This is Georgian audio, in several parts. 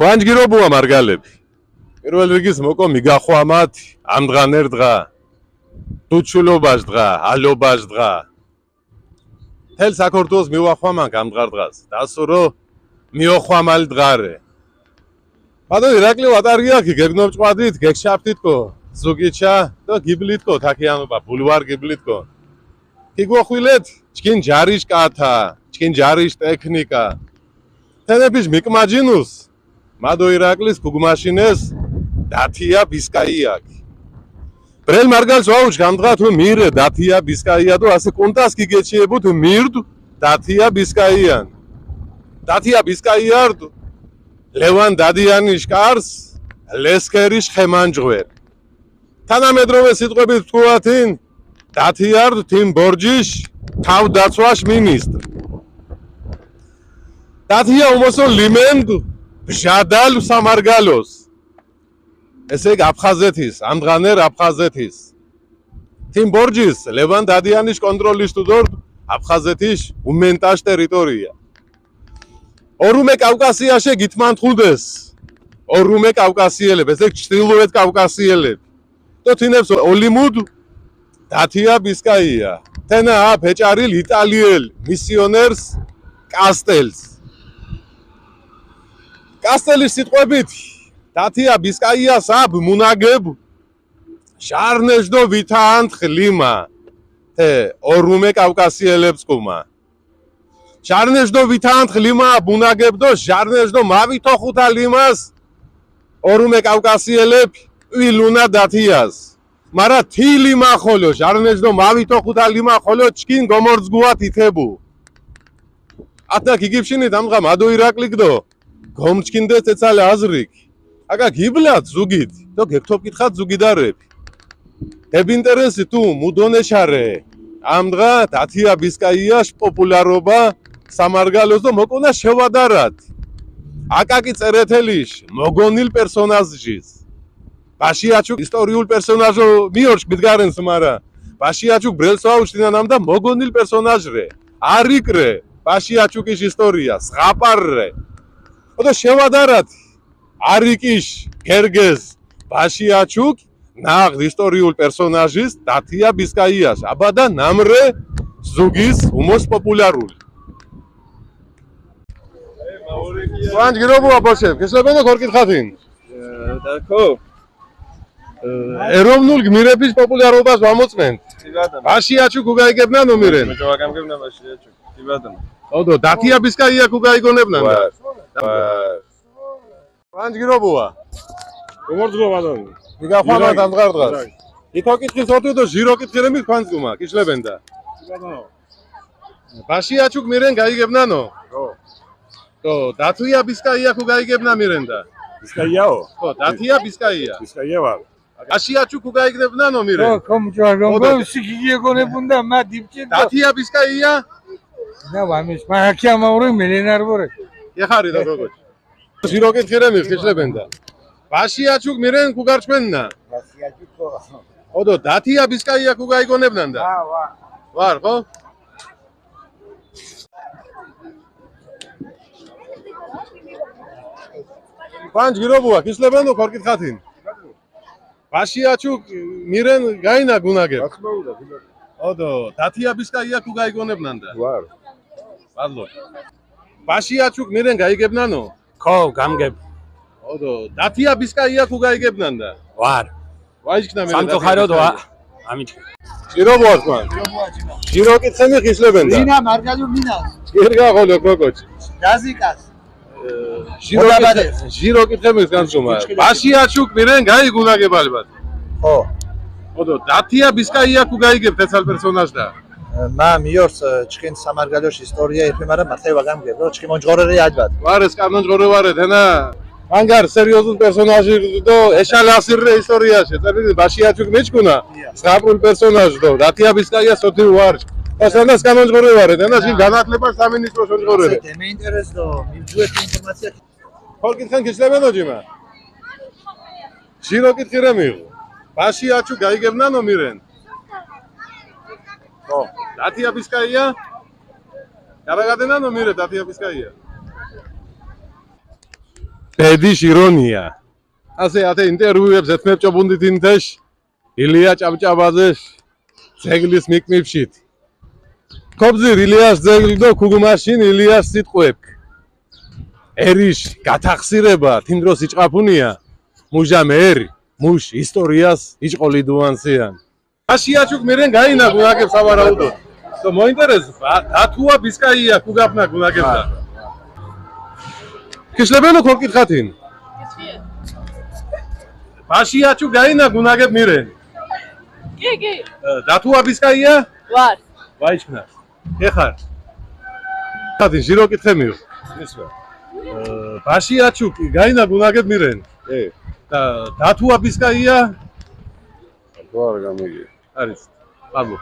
თქვენ ჯგირობუა მარგალები. პირველ რიგის მოკო მიგახვამათ ამ დღანერ დღა. თუჩულობას დღა, ალობას დღა. თელ საქართველოს მივახვამანք ამ დღარ-დღას. დასურო მიოხვამალ დღარე. ბატონო ირაკლი ვატარიაკი გეგნობჭვადით, გეგშაფთითკო, ზუგიჩა და გიბლითკო, თაქიანობა, ბულვარ გიბლითკო. გიგვახვილეთ, ჩკინ ჯარიშ კათა, ჩკინ ჯარიშ ტექნიკა. თენეფიშ მიკმაჯინუს, მადო ირაკლის გუგმაშინეს დათია ბისკაიაკი. ბრელ მარგალს ვაუჩ გამდღა თუ მირე დათია ბისკაია და ასე კონტას გიგეჩიებუ თუ მირდ დათია ბისკაიან. დათია ბისკაიარდ ლევან დადიანის კარს ლესქერის ხემანჯღვერ. თანამედროვე სიტყვებით ვთქვათინ დათიარდ თიმ ბორჯიშ თავდაცვაშ მინისტრ. დათია უმოსო ლიმენდ ბჟადალ სამარგალოს. ესე იგი აფხაზეთის, ამდღანერ აფხაზეთის. თიმ ბორჯის ლევან დადიანის კონტროლის თუდორ აფხაზეთის უმენტაშ ტერიტორია. ორუმე კავკასიაში გითმანთხულდეს. ორუმე კავკასიელები, ესე ჩრდილოეთ კავკასიელები. და თინებს ოლიმუდ დათია ბისკაია. თენა ფეჭარილ იტალიელ მისიონერს კასტელს. კასტელის სიტყვებით დათია ბისკაიას აბ მუნაგებ შარნეჟდო ვითანთხ ლიმა თე ორუმე კავკასიელებს ყუმა შარნეჟდო ვითანთხ ლიმა ბუნაგებდო შარნეჟდო მავითოხუთა ლიმას ორუმე კავკასიელებ ვილუნა დათიას მარა თი ლიმა ხოლო შარნეჟდო მავითოხუთა ლიმა ხოლო ჩკინ გომორძგუათ ითებუ ათნა გიგიფშინით ამღა მადო ირაკლიკდო გომჩკინდეს ეცალე აზრიკ აკა გიბლათ ზუგით და გეკთობ კითხათ ზუგიდარები ებ ინტერესი თუ მუდონეშარე ამ დღა დათია ბისკაიას პოპულარობა სამარგალოს და მოკონა შევადარად აკაკი წერეთელის მოგონილ პერსონაჟის ბაშიაჩუ ისტორიულ პერსონაჟო მიორჩ მდგარენს მარა ბაშიაჩუ ბრელსაუშტინანამ და მოგონილ პერსონაჟრე არიკრე ბაშიაჩუკის ისტორია სღაპარრე და შევადარად არიკის გერგეს ბაშიაჩუკ ნაღდ ისტორიულ პერსონაჟის დათია ბისკაიას აბა და ნამრე ზუგის უმოს პოპულარული ვან ჯგირობუა ბოშებ გესლებენო გორკითხათინ დაკო ეროვნულ გმირების პოპულარობას ვამოწმენთ ბაშიაჩუკ უგაიგებნა ნომირენ ჯოვაგამგებნა ბაშიაჩუკ ტიბადან ოდო დათია ბისკაია უგაიგონებნან ვან ჯგირობუა გომორძგო ბატონო მიგახვამათ ამ დღარ-დღას ითო კითხის ოთო და ჟირო კითხილები თქვანსგუმა კიშლებენდა ბატონო ბაშიაჩუკ მირენ გაიგებნანო ხო তো დათია ბისკაია უგაიგებნა მირენდა ბისკაიაო ხო დათია ბისკაია ბისკაია ვარ ბაშიაჩუკ უგაიგებნანო მირენ ხო კომჭვაგონგო სიგიგეგონებუნდა მა დიბჭი დათია ბისკაია და ვამის მააქია მაური მილენარბორე ეხარი და გოგოჩ ჟირო კითხილები კიშლებენდა ბაშიაჩუკ მირენ უგარჩვენნა ბაშიაჩუკო ოდო დათია ბისკაია უგაიგონებნან და ვარ ხო ვან ჯგირობუა კიშლებენო ქორკითხათინ ბაშიაჩუკ მირენ გაინა გუნაგებ აცმაუდა ოდო დათია ბისკაია უგაიგონებნან და ვარ პადლო ბაშიაჩუკ მირენ გაიგებნანო ხო გამგებ ოდო დათია ბისკაია უგაიგებნან და ვარ ვაიჩქნა მე სამწუხაროდ ამით ჯგირობუა თქვენ ჟირო კითხები ხისლებენდა ლინა მარგალუ ლინა ჯერგა ხოლო გოგოჩ გაზიკას ჟირო კითხები განსუმა ბაშიაჩუკ მირენ გაიგუნაგებალბად ხო ოდო დათია ბისკაია უგაიგებ თესალ პერსონაჟდა მა მიორს ჩქენ სამარგალოშ ისტორია იფი მაგრამ მართლა გამგებო ჩქენ მონჯღორერი აჯბად ვარეს კანონჯღორე ვარე თენა ანგარ სერიოზულ პერსონაჟი და ეშალასირე ისტორიაში წერილი ბაშიაჩუკ მეჩკუნა ზღაპრულ პერსონაჟ და დათია ბისკაია სოთი ვარ ასანას კანონჯღორე ვარე თენა შინ განათლება სამინისტროს მონჯღორე მე ინტერესდო მივჯუეთ ინფორმაცია ხოლკითხენ გიშლებენო ჯიმა ჟირო კითხირე მიიღო ბაშიაჩუკ გაიგებნანო მირენ ხო დათია ბისკაია გარაგადენანო მირე დათია ბისკაია ბედის ირონია. ასე ინტერვიუებს ეთმებ ჭობუნდითინთეშ ილია ჭავჭავაძეშ ძეგლის მიკმიფშით. ქობზირ ილიას ძეგლი და ქუგმაშინ ილიას სიტყვებკ. ერის გათახსირება თინ დროს იჭყაფუნია მუჟა მერი მუშ ისტორიას იჭყოლი დუანსიან. აშიაჩუკ მერენ გაინა გუნაგებს ავარაუდო. То მოინტერესა დათუა ბისკაია ქუგაფნა გუნაგებდა. ქიშლებენო ქორკითხათინ. აშიაჩუ გაინა გუნაგებ მირენ. კი. დათუა ბისკაია? ვარ. ვაიჩქნა. ეხარ. ხათინ ჟირო კითხემიო. ისვა. აშიაჩუ გაინა გუნაგებ მირენ. და დათუა ბისკაია? ვარ გამიგი. არის. პაბლო.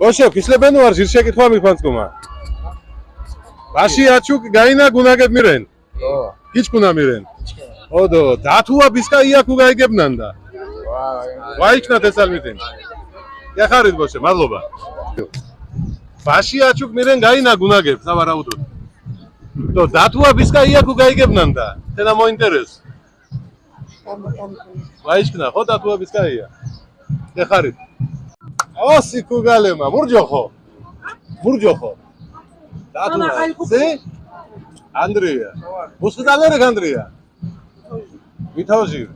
ოშე ქიშლებენო არ ჟირ შეკითხვა მიფანწყუმა. აშიაჩუ გაინა გუნაგებ მირენ. Kichkuna miren. Odo, datua biskaiya kugaigებნანდა. ვაიქნა თესალმითენ. გახარით ბოშე, მადლობა. ბაშიაჩუკ მირენ გაინა გუნაგებს, ავარაუდოდ. То datua biskaiya kugaigებნანდა. თენა მოინტერეს. ვაიქნა, ხო datua biskaiya. გახარით. ოსი კუგალემა, მურჯოხო. Datua. ზე? Andrea. Buscadalere Andrea. Vitojir.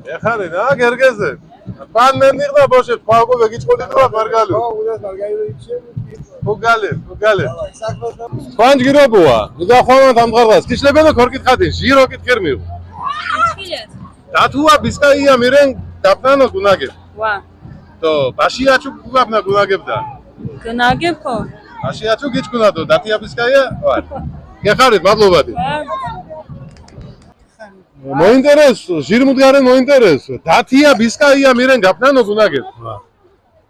Ეხარე რა გერგეზე. პანმენიღდა ბოშე, ფაგო ვეგიწყოდი რა მარგალი. გუგალე. ფანჯ გიროგოა. მიდახვამან დამღარდას. ქიშლებენო ქორკითხათინ, ჟირო კითხერმიო. დათუა ბისკაია მირენ დაფნანო გუნაგებ. ვა. То ბაშიაჩუ გუგაფნა გუნაგებდა. გუნაგებო. ბაშიაჩუ გიჩქუნადო, დათია ბისკაია? ვარ. გეხარით, მადლობადი. მოინტერესო, ჟირმუდგარენ მოინტერესო. დათია ბისკაია მირენ გაფნანო გუნაგებ.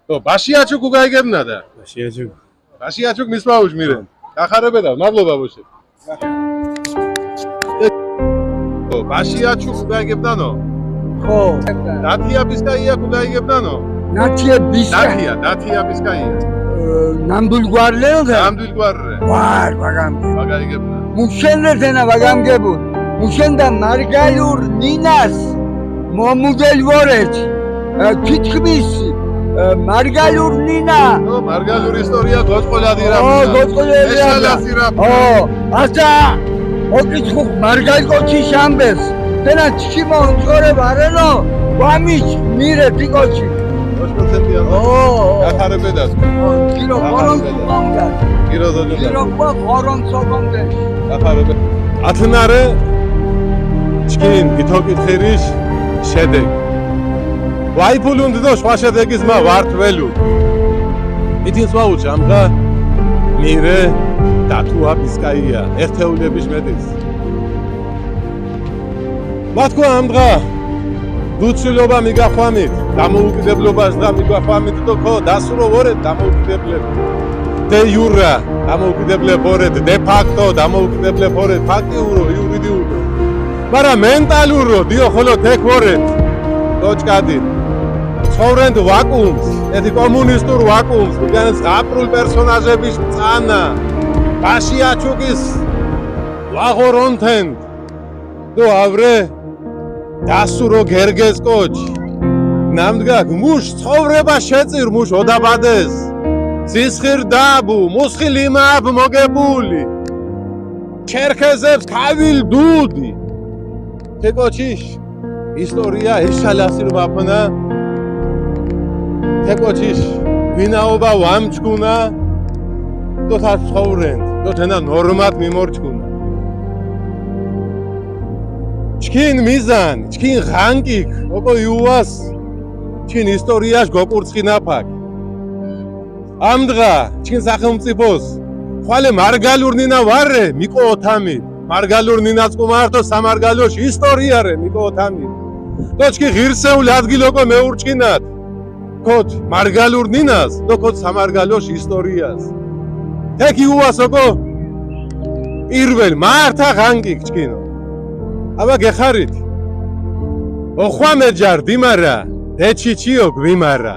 То ბაშიაჩუ გუგაიგებნა და. ბაშიაჩუ მისმაუჟ მირენ. გახარებედა, მადლობა ბოშე. То ბაშიაჩუ გუგაიგებდანო. ხო. დათია ბისკაია გუგაიგებდანო. ნათია ბისკაია. დათია ბისკაია. ნამდვილგვარლელდა? ნამდვილგვარre. ვარ, ვაგამგე. ვაგაიგებნა. მუშენდენა ვაგამგებულ. მუშენდა მარგალურ ნინას მომუდელ ვორეთ. თითქმის მარგალურ ნინა. ო მარგალურ ისტორია გოწყოლადი რა. გოწყოლადი რა. ეშალასი რა. ასა ოკითხუ მარგალ კოჩი შამბეს. თენა ჩიმო წორება არენო. ვამის მირე ტიკოჩი. 100%-იან. გახარებედა. გირო ხორონსოგონდა. გირო ზოგონდა. გირო ხორონსოგონდა. გახარებედა. ათნარე ჩკინ გითოკითხირის შედეგ. ვაიფულუნდ და სხვა შედეგის მა ვართველუ. ითინს ვაუჩამდა მირე დათუა ბისკაია ერთეულების მეტის. მათქვა ამდღა დუცილობა მიგახვამით, დამოუკიდებლობას და მიგახვამით და ხო დასურო ვორეთ დამოუკიდებლები. დე იურა დამოუკიდებლები ვორეთ, დე ფაქტო დამოუკიდებლები ვორეთ, ფაქტიურო, იურიდიურო. მაგრამ მენტალურო დიო ხოლო თეკ ვორეთ. დოჭკადი. ცხოვრენდ ვაკუუმს, ეთი კომუნისტურ ვაკუუმს, ვიგანაც აპრულ პერსონაჟების წანა. ბაშიაჩუკის ვაღორონთენ. დო ავრე დასურო გერგეს კოჩი. ნამდგაკ მუშ ცხოვრება შეწირ მუშ ოდაბადეს. სისხირ დაბუ, მუსხილი მაბ მოგებული. ჩერქეზებს ქავილ დუდი. თეკოჩიშ ისტორია ეშალასი ვაფნა. თეკოჩიშ ვინაობა ვამჩქუნა. თოთა ცხოვრენდ, თოთენა ნორმად მიმორჩქუნა. ჩკინ მიზან, ჩკინ ღანკიქ, ოკო იუას, ჩკინ ისტორიაშ გოკურცხინაფაკ. ამდღა, ჩკინ სახელმწიფოს, ხვალე მარგალურნინა ვარე, მიკო ოთამი, მარგალურნინაც ყუმართო სამარგალოშ ისტორიარე, მიკო ოთამი. დოჩკი ღირსეული ადგილ ოკო მეურჩკინათ, ქოთ მარგალურნინას, დოქოთ სამარგალოშ ისტორიას. თეკ იუას ოკო, პირველ მართა ღანკიქ ჩკინო. აბა გეხარით. ოხვამეჯარ დიმარა, დეჩიჩიო გვიმარა.